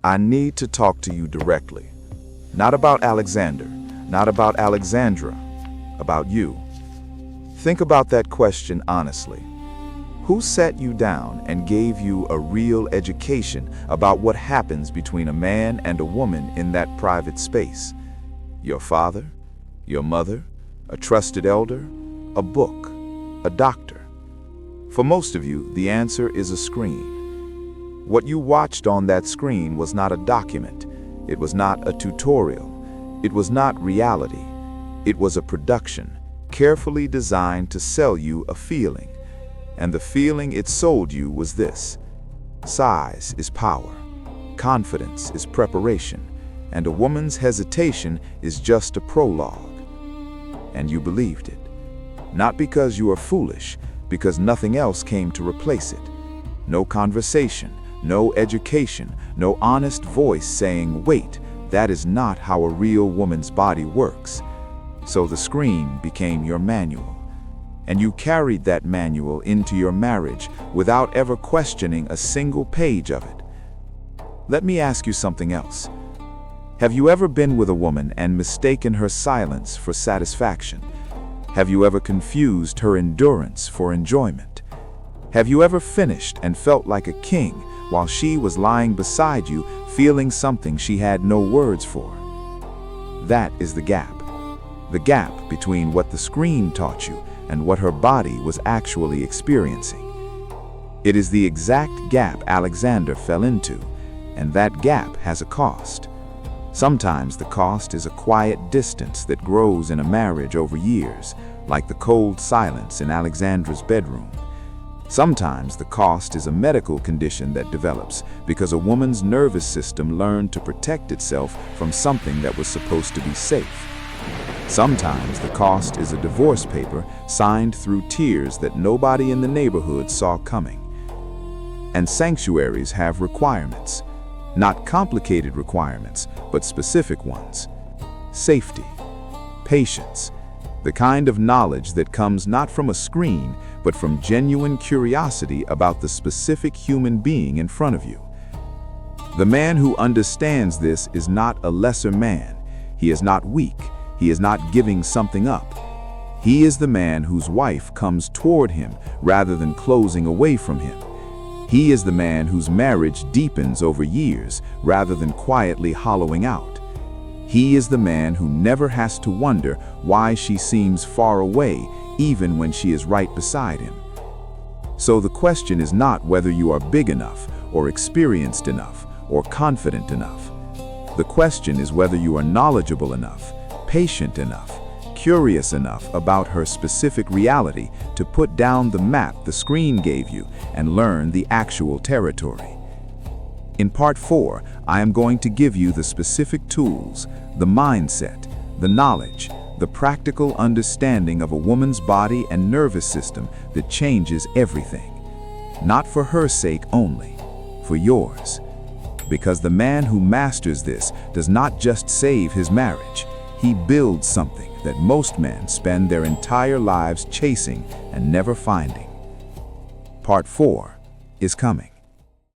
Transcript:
I need to talk to you directly. Not about Alexander, not about Alexandra, about you. Think about that question honestly. Who sat you down and gave you a real education about what happens between a man and a woman in that private space? Your father? Your mother? A trusted elder? A book? A doctor? For most of you, the answer is a screen. What you watched on that screen was not a document. It was not a tutorial. It was not reality. It was a production, carefully designed to sell you a feeling. And the feeling it sold you was this: size is power, confidence is preparation, and a woman's hesitation is just a prologue. And you believed it. Not because you are foolish, because nothing else came to replace it. No conversation, no education, no honest voice saying, wait, that is not how a real woman's body works. So the screen became your manual. And you carried that manual into your marriage without ever questioning a single page of it. Let me ask you something else. Have you ever been with a woman and mistaken her silence for satisfaction? Have you ever confused her endurance for enjoyment? Have you ever finished and felt like a king while she was lying beside you, feeling something she had no words for? That is the gap. The gap between what the screen taught you and what her body was actually experiencing. It is the exact gap Alexander fell into, and that gap has a cost. Sometimes the cost is a quiet distance that grows in a marriage over years, like the cold silence in Alexandra's bedroom. Sometimes the cost is a medical condition that develops because a woman's nervous system learned to protect itself from something that was supposed to be safe. Sometimes the cost is a divorce paper signed through tears that nobody in the neighborhood saw coming. And sanctuaries have requirements. Not complicated requirements, but specific ones. Safety, patience, the kind of knowledge that comes not from a screen, but from genuine curiosity about the specific human being in front of you. The man who understands this is not a lesser man. He is not weak. He is not giving something up. He is the man whose wife comes toward him rather than closing away from him. He is the man whose marriage deepens over years rather than quietly hollowing out. He is the man who never has to wonder why she seems far away even when she is right beside him. So the question is not whether you are big enough or experienced enough or confident enough. The question is whether you are knowledgeable enough, patient enough, curious enough about her specific reality to put down the map the screen gave you and learn the actual territory. In part 4, I am going to give you the specific tools, the mindset, the knowledge, the practical understanding of a woman's body and nervous system that changes everything. Not for her sake only, for yours. Because the man who masters this does not just save his marriage. He builds something that most men spend their entire lives chasing and never finding. Part 4 is coming.